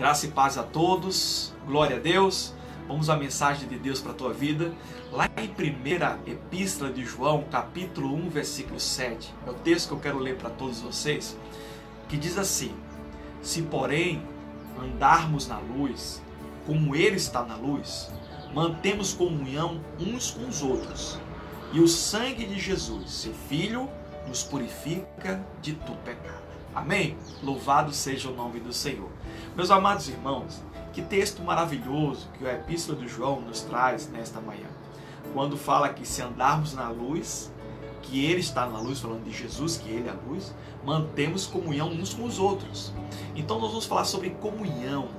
Graça e paz a todos, glória a Deus. Vamos à mensagem de Deus para a tua vida. Lá em 1ª Epístola de João, capítulo 1, versículo 7, é o texto que eu quero ler para todos vocês, que diz assim: se porém andarmos na luz, como Ele está na luz, mantemos comunhão uns com os outros, e o sangue de Jesus, seu Filho, nos purifica de todo pecado. Amém? Louvado seja o nome do Senhor. Meus amados irmãos, que texto maravilhoso que a Epístola de João nos traz nesta manhã. Quando fala que se andarmos na luz, que Ele está na luz, falando de Jesus, que Ele é a luz, mantemos comunhão uns com os outros. Então nós vamos falar sobre comunhão,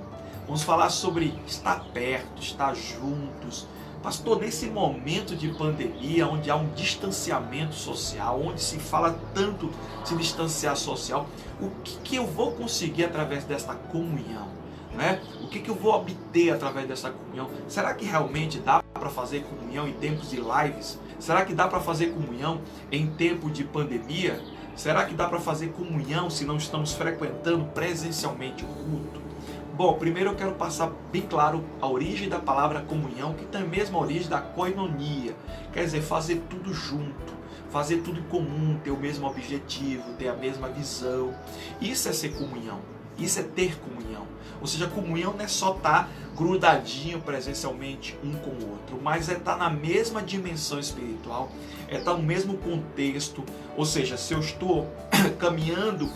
vamos falar sobre estar perto, estar juntos. Pastor, nesse momento de pandemia, onde há um distanciamento social, onde se fala tanto se distanciar social, o que eu vou conseguir através desta comunhão? Né? O que eu vou obter através dessa comunhão? Será que realmente dá para fazer comunhão em tempos de lives? Será que dá para fazer comunhão em tempo de pandemia? Será que dá para fazer comunhão se não estamos frequentando presencialmente o culto? Bom, primeiro eu quero passar bem claro a origem da palavra comunhão, que tem a mesma origem da koinonia, quer dizer, fazer tudo junto, fazer tudo em comum, ter o mesmo objetivo, ter a mesma visão. Isso é ser comunhão, isso é ter comunhão. Ou seja, comunhão não é só estar grudadinho presencialmente um com o outro, mas é estar na mesma dimensão espiritual, é estar no mesmo contexto. Ou seja, se eu estou caminhando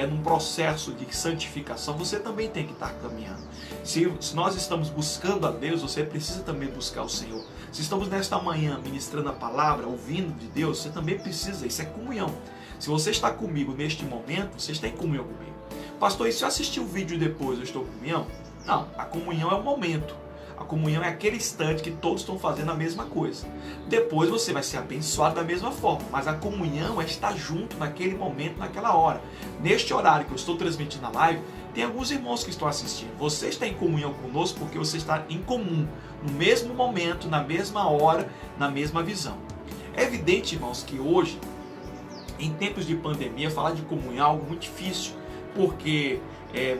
num processo de santificação, você também tem que estar caminhando. Se nós estamos buscando a Deus, você precisa também buscar o Senhor. Se estamos nesta manhã ministrando a palavra, ouvindo de Deus, você também precisa, isso é comunhão. Se você está comigo neste momento, você está em comunhão comigo. Pastor, e se eu assistir o vídeo depois, eu estou em comunhão? Não, a comunhão é o momento. A comunhão é aquele instante que todos estão fazendo a mesma coisa. Depois você vai ser abençoado da mesma forma. Mas a comunhão é estar junto naquele momento, naquela hora. Neste horário que eu estou transmitindo a live, tem alguns irmãos que estão assistindo. Você está em comunhão conosco porque você está em comum, no mesmo momento, na mesma hora, na mesma visão. É evidente, irmãos, que hoje, em tempos de pandemia, falar de comunhão é algo muito difícil, porque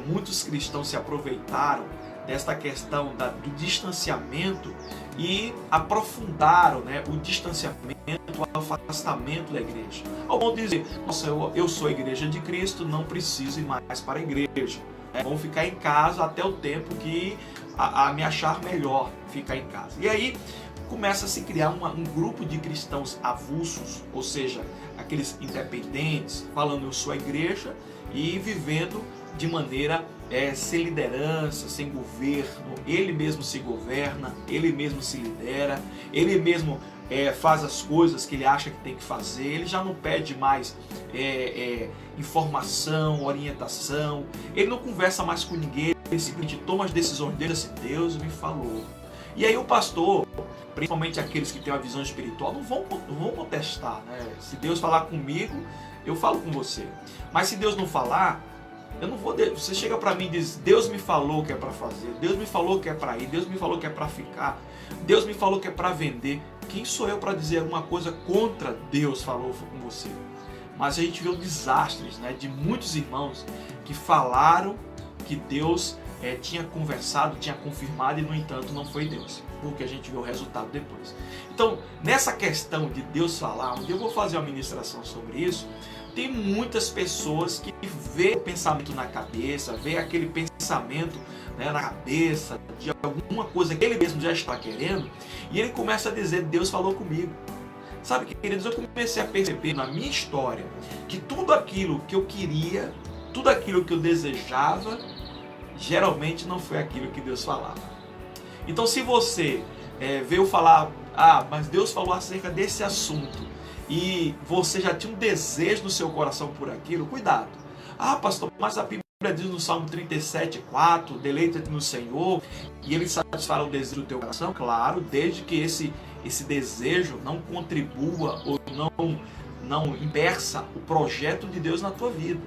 muitos cristãos se aproveitaram desta questão do distanciamento e aprofundaram, o distanciamento, o afastamento da igreja. Ao ponto de dizer, nossa, eu sou a igreja de Cristo, não preciso ir mais para a igreja. Vou ficar em casa até o tempo que me achar melhor ficar em casa. E aí começa a se criar um grupo de cristãos avulsos, ou seja, aqueles independentes, falando eu sou a igreja e vivendo de maneira sem liderança, sem governo. Ele mesmo se governa, ele mesmo se lidera, ele mesmo faz as coisas que ele acha que tem que fazer. Ele já não pede mais informação, orientação, ele não conversa mais com ninguém, ele simplesmente toma as decisões dele assim, Deus me falou. E aí o pastor, principalmente aqueles que têm uma visão espiritual, não vão contestar, né? Se Deus falar comigo, eu falo com você. Mas se Deus não falar, eu não vou. Você chega para mim e diz, Deus me falou que é para fazer, Deus me falou que é para ir, Deus me falou que é para ficar, Deus me falou que é para vender. Quem sou eu para dizer alguma coisa contra Deus falou com você? Mas a gente vê desastres, de muitos irmãos que falaram que Deus tinha conversado, tinha confirmado e no entanto não foi Deus, porque a gente vê o resultado depois. Então, nessa questão de Deus falar, onde eu vou fazer uma ministração sobre isso, tem muitas pessoas que vê o pensamento na cabeça, vê aquele pensamento na cabeça de alguma coisa que ele mesmo já está querendo, e ele começa a dizer, Deus falou comigo. Sabe, queridos, eu comecei a perceber na minha história que tudo aquilo que eu queria, tudo aquilo que eu desejava, geralmente não foi aquilo que Deus falava. Então, se você veio falar, mas Deus falou acerca desse assunto, e você já tinha um desejo no seu coração por aquilo, cuidado. Pastor, mas a Bíblia diz no Salmo 37:4, deleita-te no Senhor, e Ele satisfará o desejo do teu coração. Claro, desde que esse desejo não contribua ou não impeça o projeto de Deus na tua vida.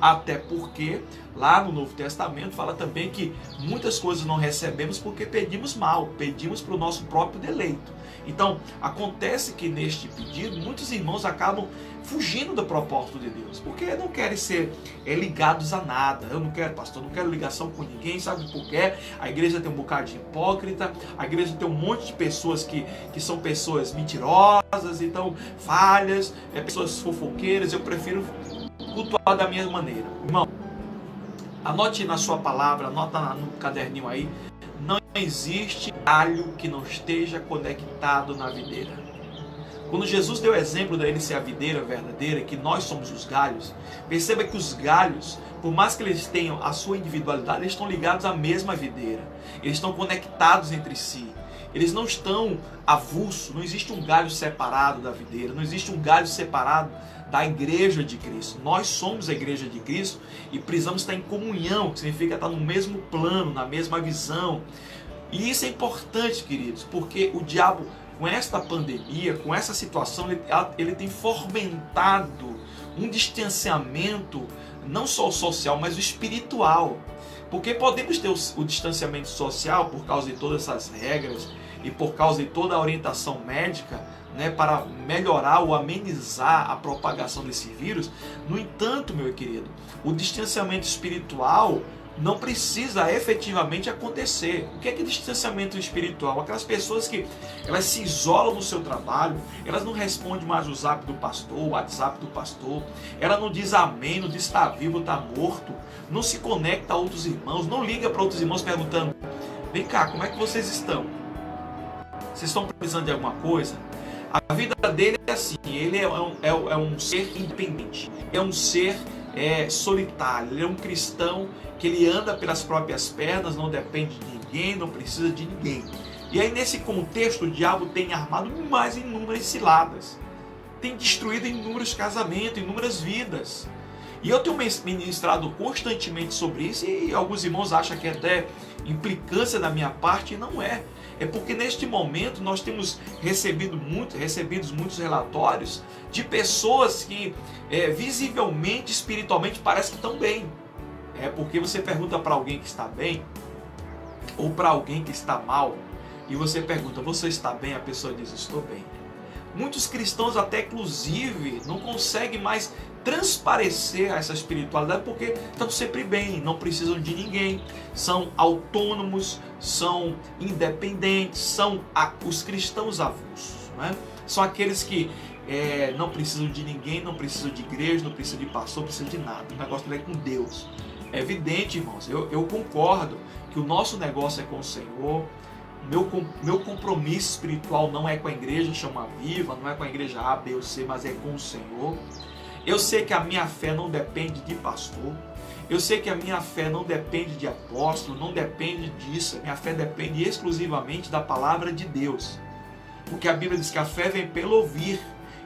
Até porque lá no Novo Testamento fala também que muitas coisas não recebemos porque pedimos mal, pedimos para o nosso próprio deleito. Então, acontece que neste pedido, muitos irmãos acabam fugindo do propósito de Deus, porque não querem ser ligados a nada. Eu não quero, pastor, não quero ligação com ninguém, sabe por quê? A igreja tem um bocado de hipócrita, a igreja tem um monte de pessoas que são pessoas mentirosas, então falhas, pessoas fofoqueiras. Eu prefiro cultuar da minha maneira. Irmão, anote na sua palavra, anota no caderninho aí, não existe galho que não esteja conectado na videira. Quando Jesus deu o exemplo dele ser a videira verdadeira, que nós somos os galhos, perceba que os galhos, por mais que eles tenham a sua individualidade, eles estão ligados à mesma videira. Eles estão conectados entre si. Eles não estão avulsos, não existe um galho separado da videira, não existe um galho separado da igreja de Cristo. Nós somos a igreja de Cristo e precisamos estar em comunhão, que significa estar no mesmo plano, na mesma visão. E isso é importante, queridos, porque o diabo, com esta pandemia, com essa situação, ele tem fomentado um distanciamento, não só o social, mas o espiritual. Porque podemos ter o distanciamento social por causa de todas essas regras e por causa de toda a orientação médica, né, para melhorar ou amenizar a propagação desse vírus. No entanto, meu querido, o distanciamento espiritual não precisa efetivamente acontecer. O que é distanciamento espiritual? Aquelas pessoas que elas se isolam no seu trabalho, elas não respondem mais o zap do pastor, o WhatsApp do pastor, ela não diz amém, não diz está vivo, está morto, não se conecta a outros irmãos, não liga para outros irmãos perguntando: vem cá, como é que vocês estão? Vocês estão precisando de alguma coisa? A vida dele é assim, ele é um ser independente, é um ser solitário, ele é um cristão que ele anda pelas próprias pernas, não depende de ninguém, não precisa de ninguém. E aí nesse contexto o diabo tem armado mais inúmeras ciladas, tem destruído inúmeros casamentos, inúmeras vidas. E eu tenho ministrado constantemente sobre isso e alguns irmãos acham que é até implicância da minha parte, e não é. É porque neste momento nós temos recebidos muitos relatórios de pessoas que visivelmente, espiritualmente, parece que estão bem. É porque você pergunta para alguém que está bem ou para alguém que está mal, e você pergunta: você está bem? A pessoa diz: estou bem. Muitos cristãos até inclusive não conseguem mais transparecer essa espiritualidade porque estão sempre bem, não precisam de ninguém, são autônomos, são independentes, são os cristãos avulsos, né? São aqueles que não precisam de ninguém, não precisam de igreja, não precisam de pastor, não precisam de nada. O negócio é com Deus. É evidente, irmãos, eu concordo que o nosso negócio é com o Senhor. Meu compromisso espiritual não é com a igreja Chama Viva, não é com a igreja A, B ou C, mas é com o Senhor. Eu sei que a minha fé não depende de pastor, eu sei que a minha fé não depende de apóstolo, não depende disso. A minha fé depende exclusivamente da palavra de Deus, porque a Bíblia diz que a fé vem pelo ouvir,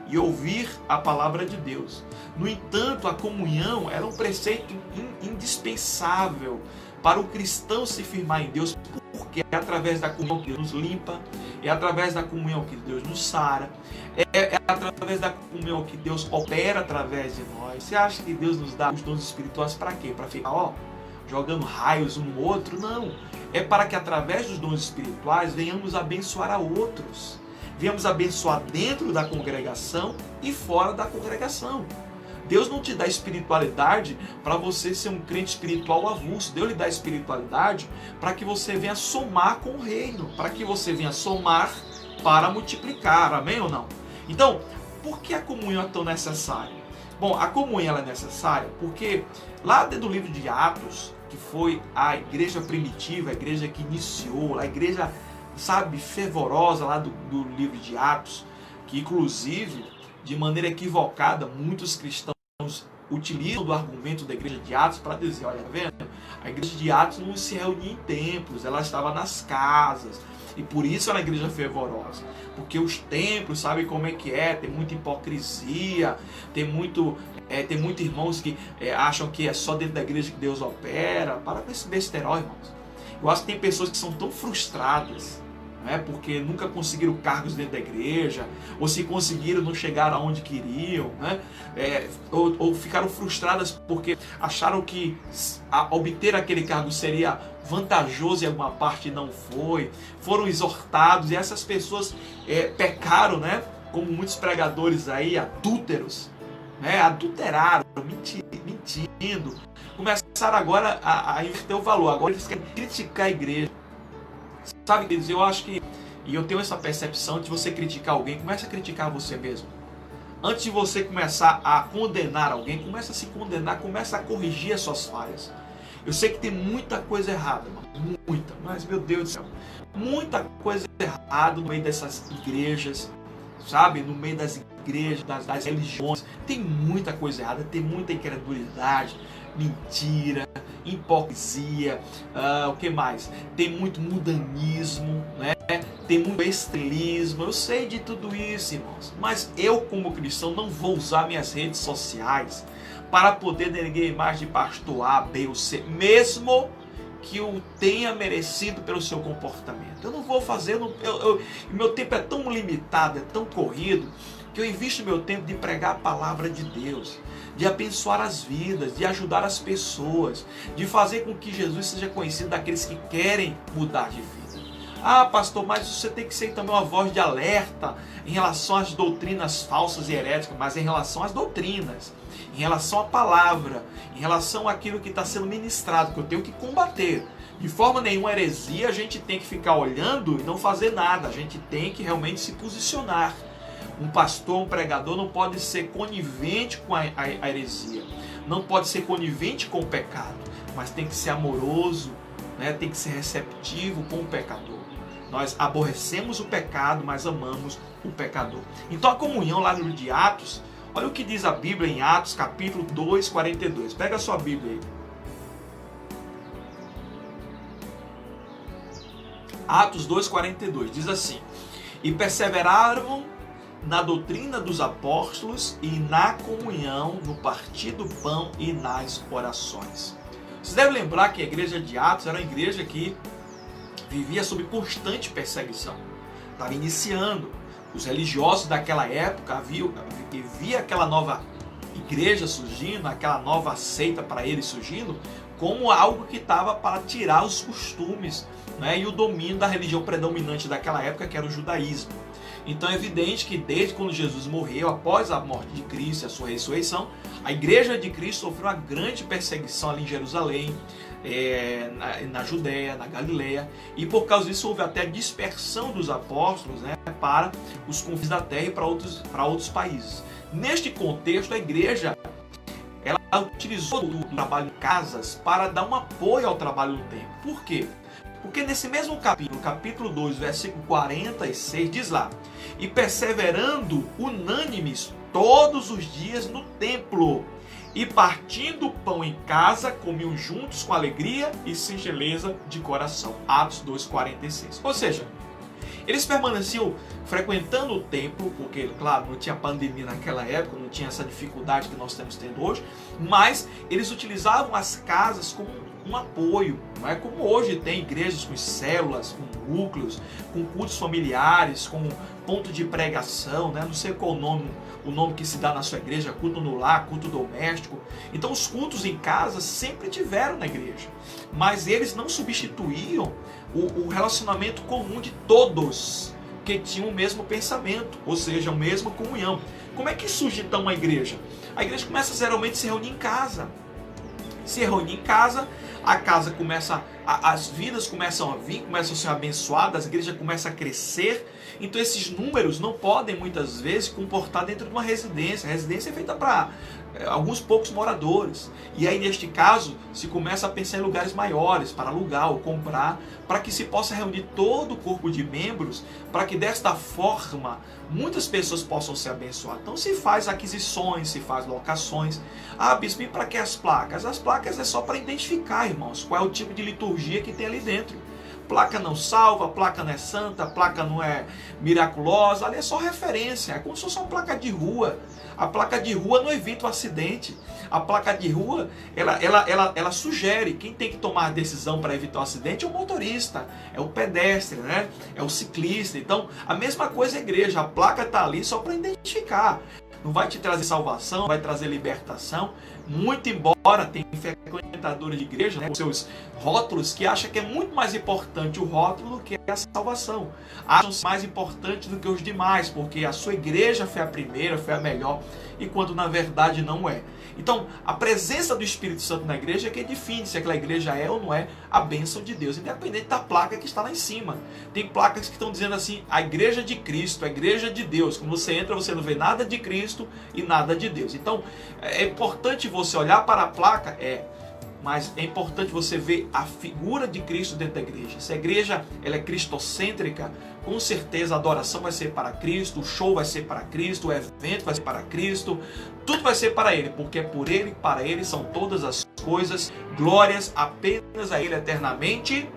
e ouvir a palavra de Deus. No entanto, a comunhão era um preceito indispensável para o cristão se firmar em Deus, porque é através da comunhão que Deus nos limpa, é através da comunhão que Deus nos sara, é através da comunhão que Deus opera através de nós. Você acha que Deus nos dá os dons espirituais para quê? Para ficar jogando raios um no outro? Não. É para que através dos dons espirituais venhamos abençoar a outros. Venhamos abençoar dentro da congregação e fora da congregação. Deus não te dá espiritualidade para você ser um crente espiritual avulso. Deus lhe dá espiritualidade para que você venha somar com o reino, para que você venha somar para multiplicar. Amém ou não? Então, por que a comunhão é tão necessária? Bom, a comunhão ela é necessária porque lá dentro do livro de Atos, que foi a igreja primitiva, a igreja que iniciou, a igreja, fervorosa lá do livro de Atos, que inclusive, de maneira equivocada, muitos cristãos utilizam do argumento da igreja de Atos para dizer: olha, tá vendo? A igreja de Atos não se reunia em templos, ela estava nas casas, e por isso era a igreja fervorosa, porque os templos, sabe como é que é? Tem muita hipocrisia, tem muito irmãos que acham que é só dentro da igreja que Deus opera. Para com esse besterol, irmãos. Eu acho que tem pessoas que são tão frustradas, né? Porque nunca conseguiram cargos dentro da igreja, ou se conseguiram não chegaram aonde queriam, né? Ou ficaram frustradas porque acharam que obter aquele cargo seria vantajoso em alguma parte e não foi, foram exortados, e essas pessoas pecaram, né? Como muitos pregadores aí, adúlteros, né? Adulteraram, mentindo, começaram agora a inverter o valor. Agora eles querem criticar a igreja. Sabe, eu acho que, e eu tenho essa percepção, de você criticar alguém, começa a criticar você mesmo. Antes de você começar a condenar alguém, começa a se condenar, começa a corrigir as suas falhas. Eu sei que tem muita coisa errada, muita, mas meu Deus do céu, muita coisa errada no meio dessas igrejas, sabe? No meio das igrejas, das religiões, tem muita coisa errada, tem muita incredulidade, mentira, hipocrisia, o que mais? Tem muito mundanismo, né? Tem muito estrelismo. Eu sei de tudo isso, irmãos, mas eu, como cristão, não vou usar minhas redes sociais para poder denegrir a imagem de pastor A, B ou C, mesmo que o tenha merecido pelo seu comportamento. Eu não vou fazer, meu tempo é tão limitado, é tão corrido, que eu invisto meu tempo de pregar a palavra de Deus, de abençoar as vidas, de ajudar as pessoas, de fazer com que Jesus seja conhecido daqueles que querem mudar de vida. Ah, pastor, mas você tem que ser também uma voz de alerta em relação às doutrinas falsas e heréticas, mas em relação às doutrinas, em relação à palavra, em relação àquilo que está sendo ministrado, que eu tenho que combater. De forma nenhuma heresia a gente tem que ficar olhando e não fazer nada, a gente tem que realmente se posicionar. Um pastor, um pregador não pode ser conivente com a heresia, não pode ser conivente com o pecado, mas tem que ser amoroso, né? Tem que ser receptivo com o pecador. Nós aborrecemos o pecado, mas amamos o pecador. Então a comunhão lá no livro de Atos, olha o que diz a Bíblia em Atos capítulo 2, 42. Pega a sua Bíblia aí. Atos 2, 42 diz assim: e perseveraram na doutrina dos apóstolos e na comunhão, no partir do pão e nas orações. Vocês devem lembrar que a igreja de Atos era uma igreja que vivia sob constante perseguição. Estava iniciando. Os religiosos daquela época via aquela nova igreja surgindo, aquela nova seita para eles surgindo, como algo que estava para tirar os costumes, né, e o domínio da religião predominante daquela época, que era o judaísmo. Então é evidente que desde quando Jesus morreu, após a morte de Cristo e a sua ressurreição, a igreja de Cristo sofreu uma grande perseguição ali em Jerusalém, na Judéia, na Galileia, e por causa disso houve até a dispersão dos apóstolos, né, para os confins da terra e para outros países. Neste contexto, a igreja ela utilizou o trabalho em casas para dar um apoio ao trabalho no templo. Por quê? Porque nesse mesmo capítulo 2, versículo 46, diz lá: e perseverando unânimes todos os dias no templo, e partindo o pão em casa, comiam juntos com alegria e singeleza de coração. Atos 2,46. Ou seja, eles permaneciam frequentando o templo, porque, claro, não tinha pandemia naquela época, não tinha essa dificuldade que nós estamos tendo hoje, mas eles utilizavam as casas como um apoio, não é como hoje tem igrejas com células, com núcleos, com cultos familiares, com ponto de pregação, né? Não sei qual o nome que se dá na sua igreja, culto no lar, culto doméstico. Então os cultos em casa sempre tiveram na igreja, mas eles não substituíam o relacionamento comum de todos que tinham o mesmo pensamento, ou seja, a mesma comunhão. Como é que surge então uma igreja? A igreja começa geralmente a se reunir em casa. Se reunir em casa, a casa começa, as vidas começam a vir, começam a ser abençoadas, a igreja começa a crescer. Então esses números não podem muitas vezes comportar dentro de uma residência. A residência é feita para alguns poucos moradores. E aí neste caso se começa a pensar em lugares maiores para alugar ou comprar, para que se possa reunir todo o corpo de membros, para que desta forma muitas pessoas possam ser abençoadas. Então se faz aquisições, se faz locações. Ah, bispo, e para que as placas? As placas é só para identificar, irmãos, qual é o tipo de liturgia que tem ali dentro. placa não salva, a placa não é santa, a placa não é miraculosa, ali é só referência, é como se fosse uma placa de rua. A placa de rua não evita o acidente. A placa de rua, ela sugere. Quem tem que tomar a decisão para evitar o acidente é o motorista, é o pedestre, né? É o ciclista. Então, a mesma coisa é a igreja. A placa está ali só para identificar. Não vai te trazer salvação, vai trazer libertação. Muito embora tem frequentadores de igreja, né, com seus rótulos, que acham que é muito mais importante o rótulo do que a salvação. Acham-se mais importante do que os demais, porque a sua igreja foi a primeira, foi a melhor, e quando na verdade não é. Então, a presença do Espírito Santo na igreja é que define se aquela igreja é ou não é a bênção de Deus, independente da placa que está lá em cima. Tem placas que estão dizendo assim, a igreja de Cristo, a igreja de Deus. Quando você entra, você não vê nada de Cristo e nada de Deus. Então, é importante você olhar para a placa, mas é importante você ver a figura de Cristo dentro da igreja. Se a igreja ela é cristocêntrica, com certeza a adoração vai ser para Cristo, o show vai ser para Cristo, o evento vai ser para Cristo, tudo vai ser para Ele, porque é por Ele, para Ele são todas as coisas, glórias apenas a Ele eternamente.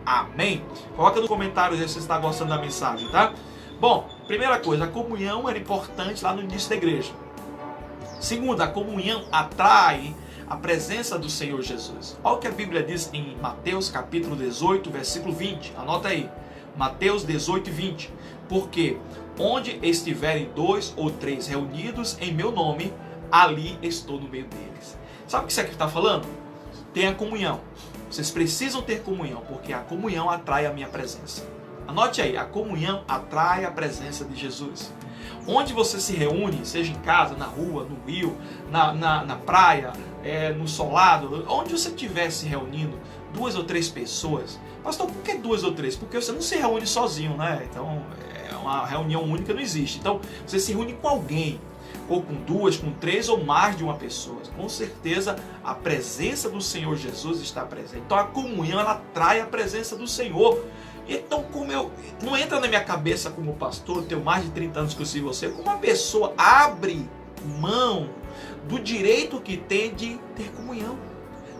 Amém. Coloca no comentário se você está gostando da mensagem, tá? Bom, primeira coisa, a comunhão era importante lá no início da igreja. Segunda, a comunhão atrai a presença do Senhor Jesus. Olha o que a Bíblia diz em Mateus capítulo 18, versículo 20. Anota aí. Mateus 18, 20. Porque onde estiverem 2 ou 3 reunidos em meu nome, ali estou no meio deles. Sabe o que isso aqui está falando? Tenha comunhão. Vocês precisam ter comunhão, porque a comunhão atrai a minha presença. Anote aí, a comunhão atrai a presença de Jesus. Onde você se reúne, seja em casa, na rua, no rio, na praia, no solado, onde você estiver se reunindo, 2 ou 3 pessoas. Pastor, por que 2 ou 3? Porque você não se reúne sozinho, né? Então, uma reunião única não existe. Então, você se reúne com alguém, ou com 2, com 3 ou mais de uma pessoa. Com certeza, a presença do Senhor Jesus está presente. Então, a comunhão, ela atrai a presença do Senhor. Então, não entra na minha cabeça como pastor, eu tenho mais de 30 anos que eu sigo você, como uma pessoa abre mão do direito que tem de ter comunhão,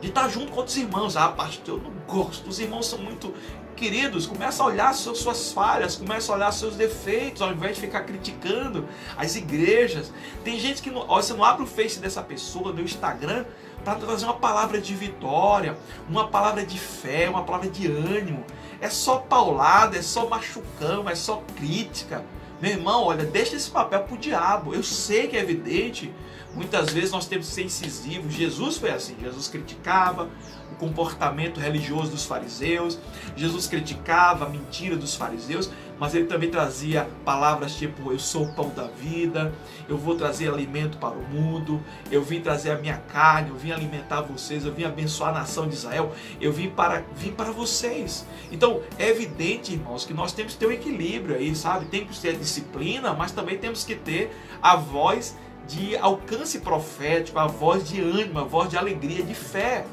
de estar junto com outros irmãos. Ah, pastor, eu não gosto, os irmãos são muito queridos. Começa a olhar suas falhas, começa a olhar seus defeitos, ao invés de ficar criticando as igrejas. Tem gente que você não abre o Face dessa pessoa, do Instagram, para trazer uma palavra de vitória, uma palavra de fé, uma palavra de ânimo. É só paulada, é só machucão, é só crítica. Meu irmão, olha, deixa esse papel pro diabo. Eu sei que é evidente, muitas vezes nós temos que ser incisivos. Jesus foi assim, Jesus criticava o comportamento religioso dos fariseus, Jesus criticava a mentira dos fariseus, mas ele também trazia palavras tipo, eu sou o pão da vida, eu vou trazer alimento para o mundo, eu vim trazer a minha carne, eu vim alimentar vocês, eu vim abençoar a nação de Israel, eu vim para vocês. Então, é evidente, irmãos, que nós temos que ter um equilíbrio aí, sabe? Temos que ter a disciplina, mas também temos que ter a voz de alcance profético, a voz de ânimo, a voz de alegria, de fé.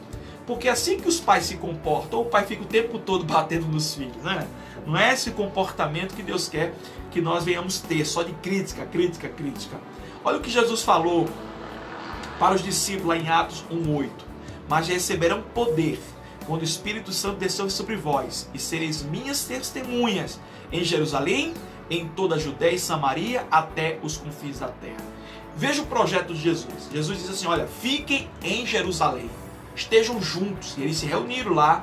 Porque assim que os pais se comportam, o pai fica o tempo todo batendo nos filhos, né? Não é esse comportamento que Deus quer que nós venhamos ter, só de crítica, crítica, crítica. Olha o que Jesus falou para os discípulos lá em Atos 1:8. Mas receberão poder quando o Espírito Santo desceu sobre vós, e sereis minhas testemunhas em Jerusalém, em toda a Judéia e Samaria, até os confins da terra. Veja o projeto de Jesus. Jesus diz assim, olha, fiquem em Jerusalém, estejam juntos. E eles se reuniram lá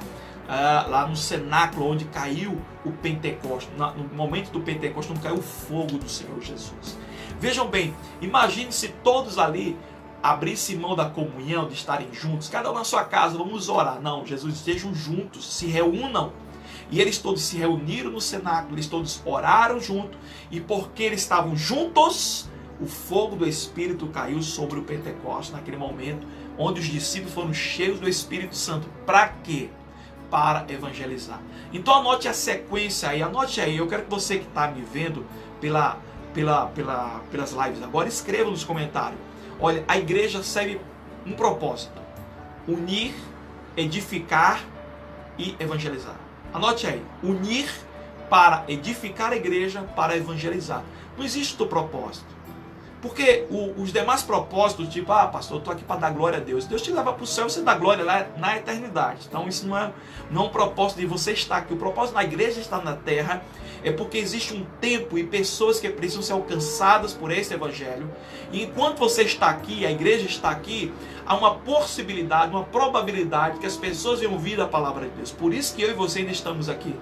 no cenáculo onde caiu o Pentecostes. No momento do Pentecostes não caiu o fogo do Senhor Jesus. Vejam bem, imagine se todos ali abrissem mão da comunhão, de estarem juntos, cada um na sua casa, vamos orar. Não, Jesus, estejam juntos, se reúnam. E eles todos se reuniram no cenáculo, eles todos oraram junto, e porque eles estavam juntos, o fogo do Espírito caiu sobre o Pentecostes naquele momento, onde os discípulos foram cheios do Espírito Santo. Para quê? Para evangelizar. Então anote a sequência aí, anote aí. Eu quero que você que está me vendo pelas lives agora, escreva nos comentários. Olha, a igreja serve um propósito: unir, edificar e evangelizar. Anote aí, unir para edificar a igreja, para evangelizar. Não existe outro propósito. Porque os demais propósitos, tipo, pastor, eu estou aqui para dar glória a Deus. Deus te leva para o céu e você dá glória lá na eternidade. Então isso não é um propósito de você estar aqui. O propósito da igreja estar na terra é porque existe um tempo e pessoas que precisam ser alcançadas por esse evangelho. E enquanto você está aqui, a igreja está aqui, há uma possibilidade, uma probabilidade que as pessoas venham ouvir a palavra de Deus. Por isso que eu e você ainda estamos aqui.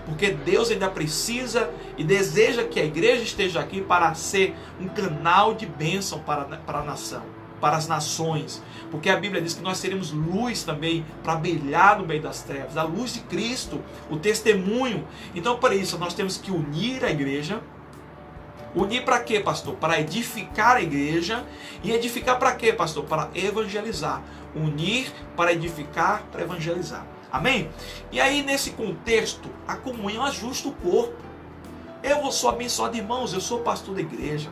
Porque Deus ainda precisa e deseja que a igreja esteja aqui para ser um canal de bênção para a nação, para as nações. Porque a Bíblia diz que nós seremos luz também para brilhar no meio das trevas. A luz de Cristo, o testemunho. Então, para isso, nós temos que unir a igreja. Unir para quê, pastor? Para edificar a igreja. E edificar para quê, pastor? Para evangelizar. Unir para edificar, para evangelizar. Amém? E aí, nesse contexto, a comunhão ajusta o corpo. Eu sou abençoado, irmãos, eu sou pastor da igreja.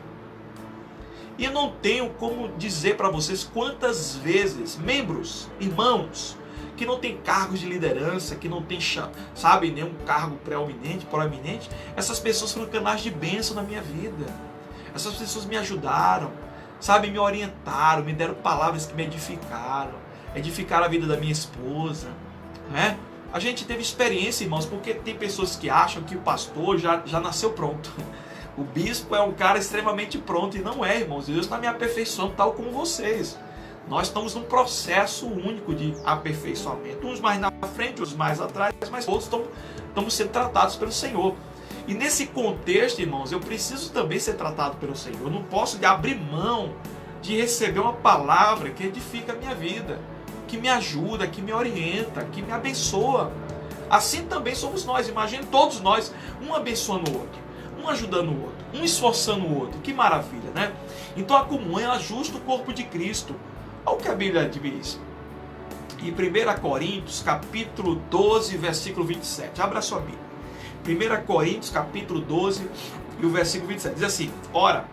E eu não tenho como dizer para vocês quantas vezes membros, irmãos, que não tem cargos de liderança, que não tem, sabe, nenhum cargo proeminente, essas pessoas foram canais de bênção na minha vida. Essas pessoas me ajudaram, sabe, me orientaram, me deram palavras que me edificaram a vida da minha esposa, né? A gente teve experiência, irmãos, porque tem pessoas que acham que o pastor já nasceu pronto. O bispo é um cara extremamente pronto, e não é, irmãos. Deus está me aperfeiçoando tal como vocês. Nós estamos num processo único de aperfeiçoamento. Uns mais na frente, outros mais atrás, mas todos estamos sendo tratados pelo Senhor. E nesse contexto, irmãos, eu preciso também ser tratado pelo Senhor. Eu não posso abrir mão de receber uma palavra que edifica a minha vida, que me ajuda, que me orienta, que me abençoa. Assim também somos nós. Imagine todos nós, um abençoando o outro, um ajudando o outro, um esforçando o outro. Que maravilha, né? Então a comunhão ajusta o corpo de Cristo. Olha o que a Bíblia diz. Em 1 Coríntios, capítulo 12, versículo 27. Abra a sua Bíblia. 1 Coríntios, capítulo 12, e o versículo 27. Diz assim: ora,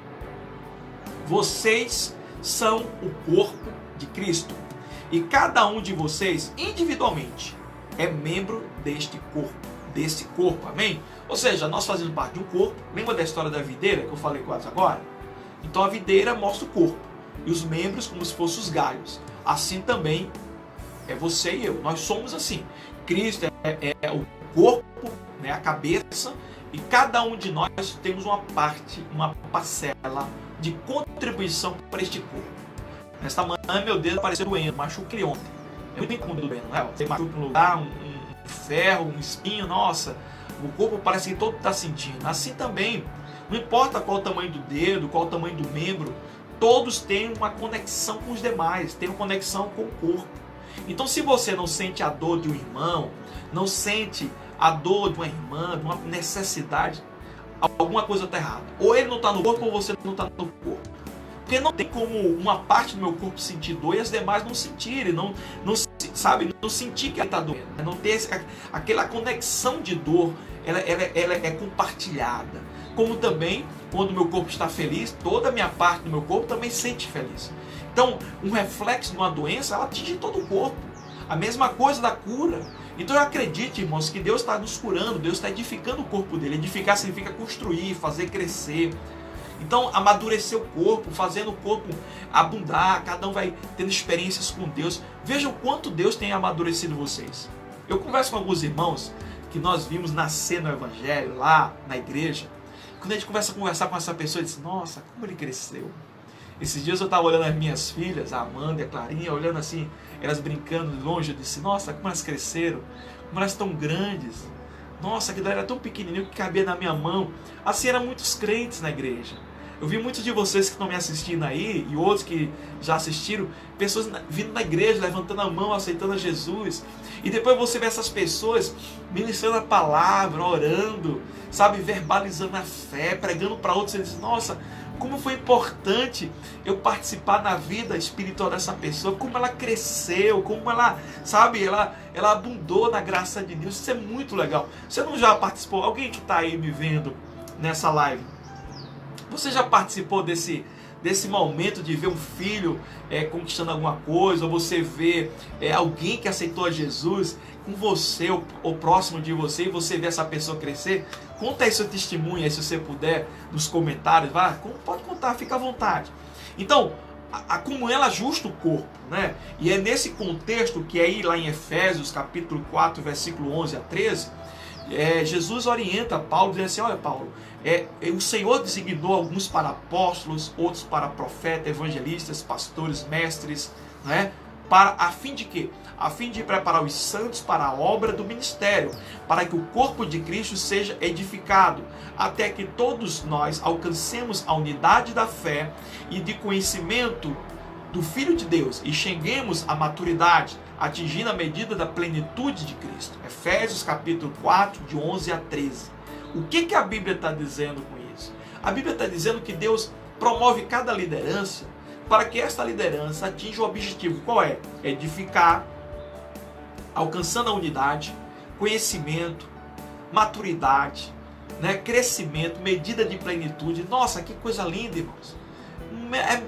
vocês são o corpo de Cristo, e cada um de vocês, individualmente, é membro desse corpo, amém? Ou seja, nós fazemos parte de um corpo. Lembra da história da videira que eu falei quase agora? Então a videira mostra o corpo, e os membros como se fossem os galhos. Assim também é você e eu, nós somos assim. Cristo é o corpo, né, a cabeça, e cada um de nós temos uma parte, uma parcela de contribuição para este corpo. Nesta manhã meu dedo apareceu doendo, machuquei ontem. É muito incômodo doendo, não é? Você machuca um lugar, um ferro, um espinho, nossa, o corpo parece que todo está sentindo. Assim também, não importa qual o tamanho do dedo, qual o tamanho do membro, todos têm uma conexão com os demais, têm uma conexão com o corpo. Então, se você não sente a dor de um irmão, não sente a dor de uma irmã, de uma necessidade, alguma coisa está errada. Ou ele não está no corpo, ou você não está no corpo. Porque não tem como uma parte do meu corpo sentir dor e as demais não sentirem, não sentir que ele está doendo. Não ter aquela conexão de dor, ela é compartilhada. Como também, quando o meu corpo está feliz, toda a minha parte do meu corpo também sente feliz. Então, um reflexo de uma doença, ela atinge todo o corpo. A mesma coisa da cura. Então eu acredito, irmãos, que Deus está nos curando, Deus está edificando o corpo dele. Edificar significa construir, fazer crescer. Então, amadurecer o corpo, fazendo o corpo abundar, cada um vai tendo experiências com Deus. Vejam o quanto Deus tem amadurecido vocês. Eu converso com alguns irmãos que nós vimos nascer no Evangelho, lá na igreja. Quando a gente começa a conversar com essa pessoa, eu disse, nossa, como ele cresceu. Esses dias eu estava olhando as minhas filhas, a Amanda e a Clarinha, olhando assim, elas brincando de longe, eu disse, nossa, como elas cresceram, como elas estão grandes. Nossa, aquilo era tão pequenininho que cabia na minha mão. Assim eram muitos crentes na igreja. Eu vi muitos de vocês que estão me assistindo aí, e outros que já assistiram, pessoas vindo na igreja, levantando a mão, aceitando a Jesus. E depois você vê essas pessoas ministrando a palavra, orando, sabe, verbalizando a fé, pregando para outros. Você diz, nossa, como foi importante eu participar na vida espiritual dessa pessoa, como ela cresceu, como ela, sabe, ela abundou na graça de Deus. Isso é muito legal. Você não já participou? Alguém que está aí me vendo nessa live, você já participou desse momento de ver um filho conquistando alguma coisa, ou você vê alguém que aceitou a Jesus com você, ou próximo de você, e você vê essa pessoa crescer? Conta aí seu testemunho aí, se você puder, nos comentários. Pode contar levantar, fica à vontade. Então, a comunhão ela ajusta o corpo, né? E é nesse contexto que aí lá em Efésios capítulo 4, versículo 11 a 13, Jesus orienta Paulo, dizendo assim, olha Paulo, o Senhor designou alguns para apóstolos, outros para profetas, evangelistas, pastores, mestres, né? A fim de quê? A fim de preparar os santos para a obra do ministério, para que o corpo de Cristo seja edificado, até que todos nós alcancemos a unidade da fé e de conhecimento do Filho de Deus e cheguemos à maturidade, atingindo a medida da plenitude de Cristo. Efésios capítulo 4, de 11 a 13. O que a Bíblia está dizendo com isso? A Bíblia está dizendo que Deus promove cada liderança para que esta liderança atinja o objetivo. Qual é? Edificar, alcançando a unidade, conhecimento, maturidade, né? Crescimento, medida de plenitude. Nossa, que coisa linda, irmãos.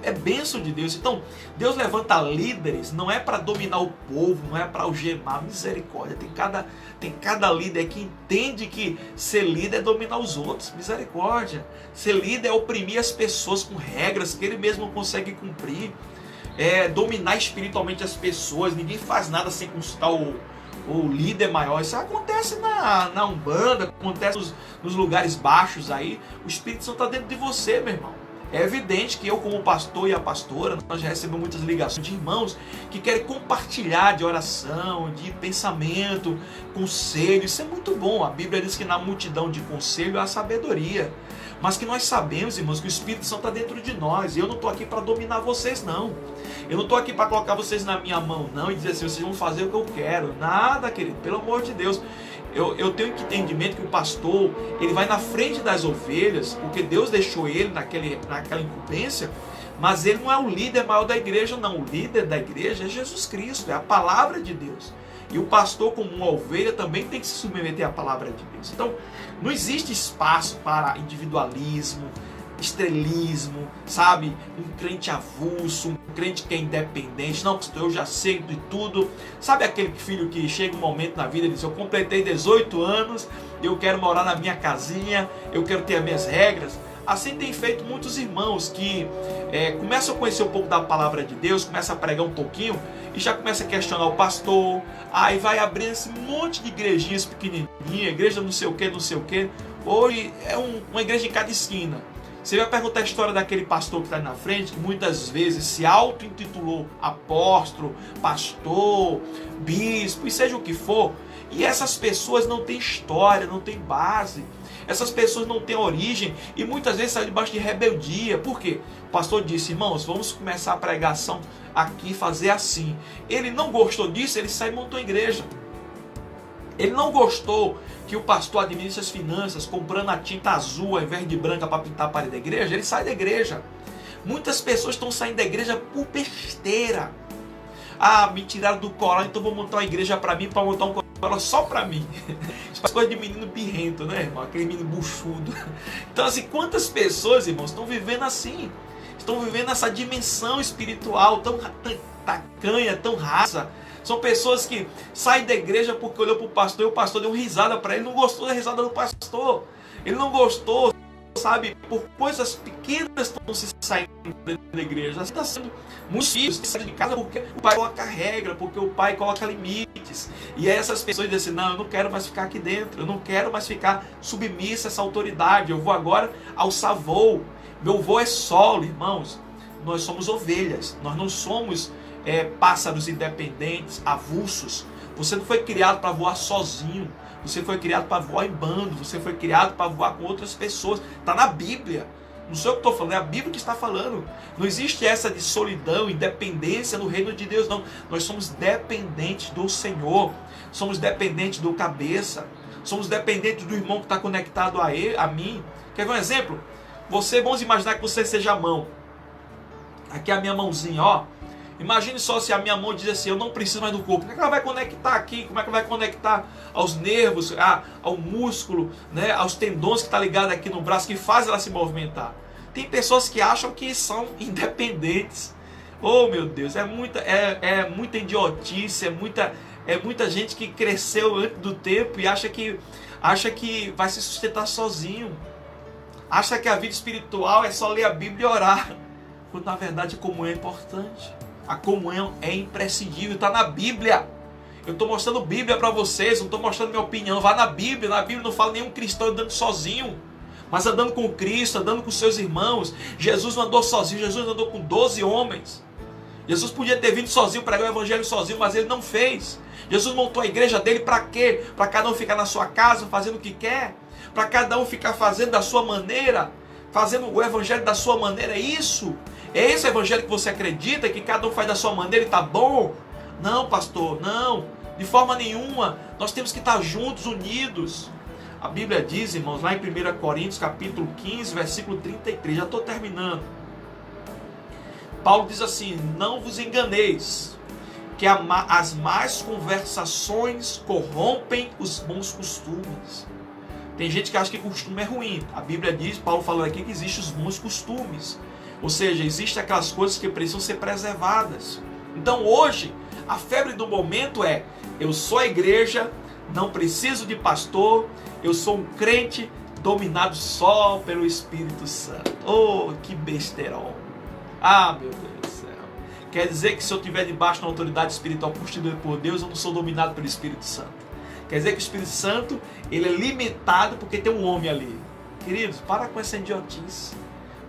É bênção de Deus. Então, Deus levanta líderes, não é para dominar o povo, não é para algemar, misericórdia. Tem cada líder que entende que ser líder é dominar os outros, misericórdia. Ser líder é oprimir as pessoas com regras que ele mesmo não consegue cumprir. É dominar espiritualmente as pessoas, ninguém faz nada sem consultar o líder maior. Isso acontece na Umbanda, acontece nos lugares baixos aí. O Espírito Santo está dentro de você, meu irmão. É evidente que eu, como pastor e a pastora, nós já recebemos muitas ligações de irmãos que querem compartilhar de oração, de pensamento, conselho. Isso é muito bom. A Bíblia diz que na multidão de conselho há sabedoria. Mas que nós sabemos, irmãos, que o Espírito Santo está dentro de nós. E eu não estou aqui para dominar vocês, não. Eu não estou aqui para colocar vocês na minha mão, não, e dizer assim, vocês vão fazer o que eu quero. Nada, querido, pelo amor de Deus. Eu tenho entendimento que o pastor, ele vai na frente das ovelhas, porque Deus deixou ele naquela incumbência, mas ele não é o líder maior da igreja, não. O líder da igreja é Jesus Cristo, é a palavra de Deus. E o pastor, como uma ovelha, também tem que se submeter à palavra de Deus. Então, não existe espaço para individualismo, estrelismo, sabe? Um crente avulso, um crente que é independente. Não, pastor, eu já sei de tudo. Sabe aquele filho que chega um momento na vida e diz, eu completei 18 anos, eu quero morar na minha casinha, eu quero ter as minhas regras. Assim tem feito muitos irmãos que começam a conhecer um pouco da palavra de Deus, começam a pregar um pouquinho e já começa a questionar o pastor. Aí vai abrindo esse monte de igrejinhas pequenininhas, igreja não sei o que, não sei o que. Hoje é uma igreja em cada esquina. Você vai perguntar a história daquele pastor que está na frente, que muitas vezes se auto-intitulou apóstolo, pastor, bispo, e seja o que for. E essas pessoas não têm história, não têm base. Essas pessoas não têm origem e muitas vezes saem debaixo de rebeldia. Por quê? O pastor disse, irmãos, vamos começar a pregação aqui, fazer assim. Ele não gostou disso, ele sai e montou a igreja. Ele não gostou que o pastor administre as finanças, comprando a tinta azul ao invés de branca para pintar a parede da igreja, ele sai da igreja. Muitas pessoas estão saindo da igreja por besteira. Ah, me tiraram do coral, então vou montar uma igreja para mim, para montar um coral só para mim. Isso faz coisa de menino birrento, né, irmão? Aquele menino buchudo. Então, assim, quantas pessoas, irmãos, estão vivendo assim? Estão vivendo essa dimensão espiritual tão tacanha, tão rasa. São pessoas que saem da igreja porque olhou para o pastor e o pastor deu uma risada para ele. Não gostou da risada do pastor. Ele não gostou, sabe? Por coisas pequenas estão se saindo da igreja. Está sendo muitos filhos que saem de casa porque o pai coloca regra, porque o pai coloca limites. E aí essas pessoas dizem assim, não, eu não quero mais ficar aqui dentro. Eu não quero mais ficar submissa a essa autoridade. Eu vou agora alçar voo. Meu voo é solo, irmãos. Nós somos ovelhas. Nós não somos pássaros independentes, avulsos. Você não foi criado para voar sozinho. Você foi criado para voar em bando. Você foi criado para voar com outras pessoas. Está na Bíblia. Não sou eu que estou falando, é a Bíblia que está falando. Não existe essa de solidão, independência no reino de Deus, não. Nós somos dependentes do Senhor. Somos dependentes do cabeça. Somos dependentes do irmão que está conectado a ele, a mim. Quer ver um exemplo? Vamos imaginar que você seja a mão. Aqui é a minha mãozinha, ó. Imagine só se a minha mão diz assim, eu não preciso mais do corpo. Como é que ela vai conectar aqui? Como é que ela vai conectar aos nervos, ao músculo, né? Aos tendões que está ligado aqui no braço, que faz ela se movimentar? Tem pessoas que acham que são independentes. Oh, meu Deus, é muita idiotice, é muita gente que cresceu antes do tempo e acha que vai se sustentar sozinho. Acha que a vida espiritual é só ler a Bíblia e orar. Quando na verdade a comunhão é importante. A comunhão é imprescindível, está na Bíblia. Eu estou mostrando Bíblia para vocês, não estou mostrando minha opinião. Vá na Bíblia não fala nenhum cristão andando sozinho, mas andando com Cristo, andando com seus irmãos. Jesus não andou sozinho, Jesus andou com 12 homens. Jesus podia ter vindo sozinho, pregar o evangelho sozinho, mas ele não fez. Jesus montou a igreja dele para quê? Para cada um ficar na sua casa fazendo o que quer, para cada um ficar fazendo da sua maneira, fazendo o evangelho da sua maneira. É isso? É esse evangelho que você acredita, que cada um faz da sua maneira e está bom? Não, pastor, não, de forma nenhuma. Nós temos que estar juntos, unidos. A Bíblia diz, irmãos, lá em 1 Coríntios, capítulo 15, versículo 33, já estou terminando. Paulo diz assim: não vos enganeis, que as más conversações corrompem os bons costumes. Tem gente que acha que costume é ruim. A Bíblia diz, Paulo falando aqui, que existem os bons costumes. Ou seja, existem aquelas coisas que precisam ser preservadas. Então hoje, a febre do momento é: eu sou a igreja, não preciso de pastor, eu sou um crente dominado só pelo Espírito Santo. Oh, que besterol! Ah, meu Deus do céu! Quer dizer que se eu estiver debaixo da autoridade espiritual constituída por Deus, eu não sou dominado pelo Espírito Santo. Quer dizer que o Espírito Santo, ele é limitado porque tem um homem ali. Queridos, para com essa idiotice.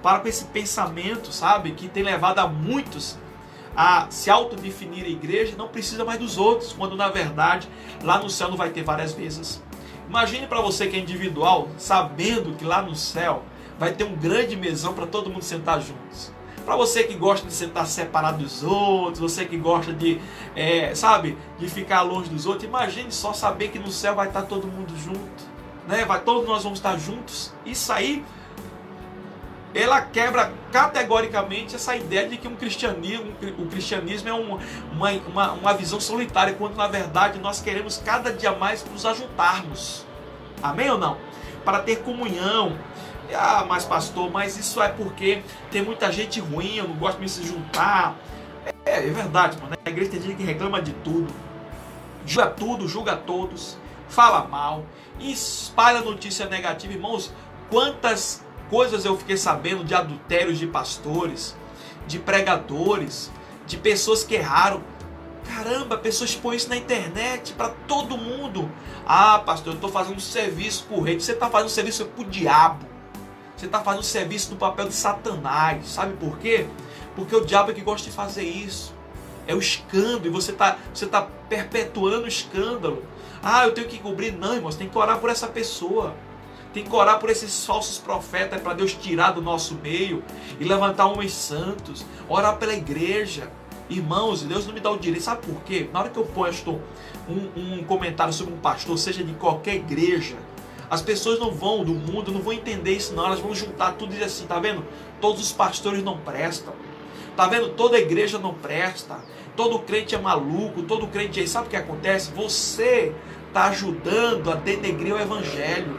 Para com esse pensamento, sabe, que tem levado a muitos a se autodefinir a igreja, não precisa mais dos outros, quando na verdade lá no céu não vai ter várias vezes. Imagine para você que é individual, sabendo que lá no céu vai ter um grande mesão para todo mundo sentar juntos. Para você que gosta de sentar separado dos outros, você que gosta de, de ficar longe dos outros, imagine só saber que no céu vai estar todo mundo junto, né? Todos nós vamos estar juntos. Isso aí, ela quebra categoricamente essa ideia de que o cristianismo é uma visão solitária, quando na verdade nós queremos cada dia mais nos ajuntarmos. Amém ou não? Para ter comunhão. Ah, mas pastor, mas isso é porque tem muita gente ruim, eu não gosto de se juntar. É verdade, mano. A igreja tem gente que reclama de tudo, julga todos, fala mal, espalha notícia negativa. Irmãos, quantas coisas eu fiquei sabendo de adultérios de pastores, de pregadores, de pessoas que erraram. Caramba, pessoas põem isso na internet para todo mundo. Ah, pastor, eu estou fazendo um serviço por rede. Você está fazendo um serviço para o diabo. Você está fazendo um serviço no papel de Satanás. Sabe por quê? Porque o diabo é que gosta de fazer isso. É o escândalo. E você tá perpetuando o escândalo. Ah, eu tenho que cobrir. Não, irmãos, tem que orar por essa pessoa. Tem que orar por esses falsos profetas para Deus tirar do nosso meio e levantar homens santos. Orar pela igreja. Irmãos, Deus não me dá o direito. Sabe por quê? Na hora que eu posto um comentário sobre um pastor, seja de qualquer igreja, as pessoas não vão do mundo, não vão entender isso não. Elas vão juntar tudo e dizer assim: tá vendo? Todos os pastores não prestam. Tá vendo? Toda igreja não presta. Todo crente é maluco, todo crente é... Sabe o que acontece? Você está ajudando a denegrir o evangelho.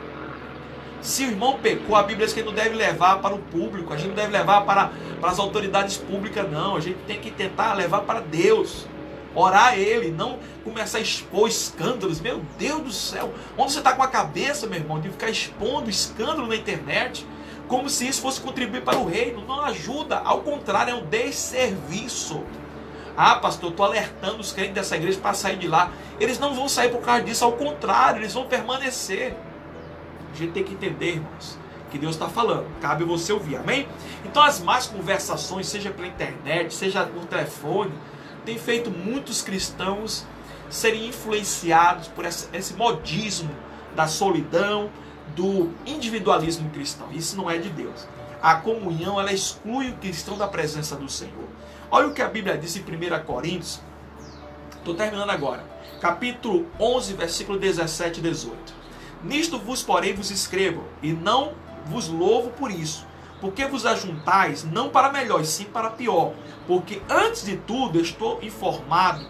Se o irmão pecou, a Bíblia diz que ele não deve levar para o público. A gente não deve levar para as autoridades públicas, não. A gente tem que tentar levar para Deus. Orar a Ele, não começar a expor escândalos. Meu Deus do céu, onde você está com a cabeça, meu irmão, de ficar expondo escândalo na internet, como se isso fosse contribuir para o reino? Não ajuda, ao contrário, é um desserviço. Ah, pastor, eu estou alertando os crentes dessa igreja para sair de lá. Eles não vão sair por causa disso, ao contrário, eles vão permanecer. A gente tem que entender, irmãos, que Deus está falando, cabe você ouvir, amém? Então as más conversações, seja pela internet, seja no telefone, tem feito muitos cristãos serem influenciados por esse modismo da solidão, do individualismo cristão. Isso não é de Deus. A comunhão, ela exclui o cristão da presença do Senhor. Olha o que a Bíblia diz em 1 Coríntios, estou terminando agora, capítulo 11, versículo 17 e 18. Nisto vos, porém, vos escrevo, e não vos louvo por isso, porque vos ajuntais não para melhor, e sim para pior. Porque antes de tudo estou informado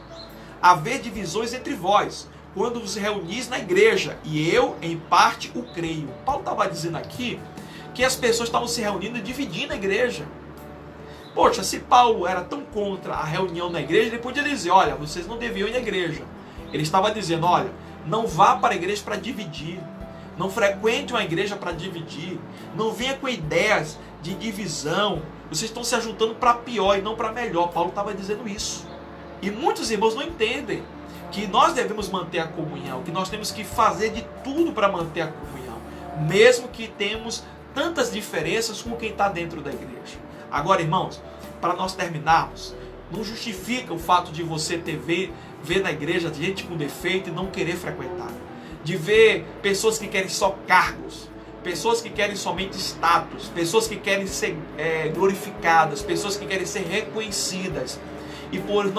haver divisões entre vós, quando vos reunis na igreja, e eu em parte o creio. Paulo estava dizendo aqui que as pessoas estavam se reunindo e dividindo a igreja. Poxa, se Paulo era tão contra a reunião na igreja, ele podia dizer: olha, vocês não deviam ir na igreja. Ele estava dizendo: olha, não vá para a igreja para dividir. Não frequente uma igreja para dividir. Não venha com ideias de divisão. Vocês estão se ajuntando para pior e não para melhor. Paulo estava dizendo isso. E muitos irmãos não entendem que nós devemos manter a comunhão, que nós temos que fazer de tudo para manter a comunhão, mesmo que temos tantas diferenças com quem está dentro da igreja. Agora, irmãos, para nós terminarmos, não justifica o fato de você ver na igreja gente com defeito e não querer frequentar. De ver pessoas que querem só cargos, pessoas que querem somente status, pessoas que querem ser glorificadas, pessoas que querem ser reconhecidas. E por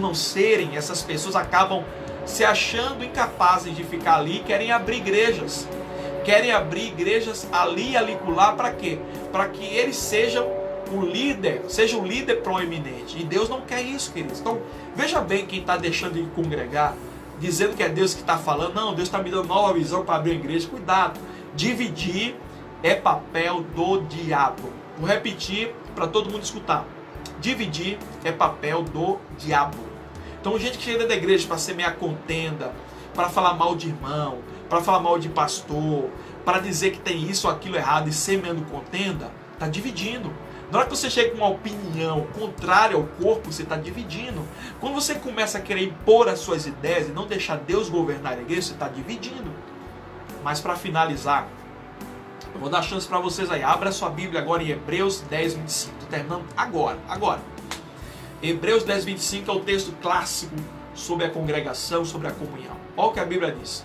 não serem, essas pessoas acabam se achando incapazes de ficar ali e querem abrir igrejas. Querem abrir igrejas ali e acolá para quê? Para que eles sejam o líder proeminente. E Deus não quer isso, queridos. Então, veja bem quem está deixando de congregar, dizendo que é Deus que está falando. Não, Deus está me dando nova visão para abrir a igreja. Cuidado. Dividir é papel do diabo. Vou repetir para todo mundo escutar. Dividir é papel do diabo. Então, gente que chega da igreja para semear contenda, para falar mal de irmão, para falar mal de pastor, para dizer que tem isso ou aquilo errado e semeando contenda, está dividindo. Na hora que você chega com uma opinião contrária ao corpo, você está dividindo. Quando você começa a querer impor as suas ideias e não deixar Deus governar a igreja, você está dividindo. Mas para finalizar, eu vou dar chance para vocês aí. Abra sua Bíblia agora em Hebreus 10, 25. Estou terminando agora. Hebreus 10, 25 é o texto clássico sobre a congregação, sobre a comunhão. Olha o que a Bíblia diz.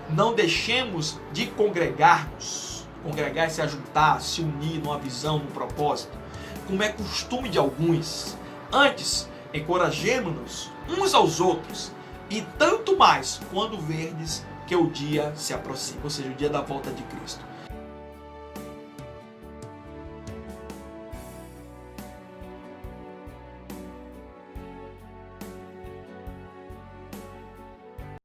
Não deixemos de congregar-nos. Congregar é se ajuntar, se unir numa visão, num propósito, como é costume de alguns. Antes, encorajemo-nos uns aos outros, e tanto mais quando verdes que o dia se aproxima, ou seja, o dia da volta de Cristo.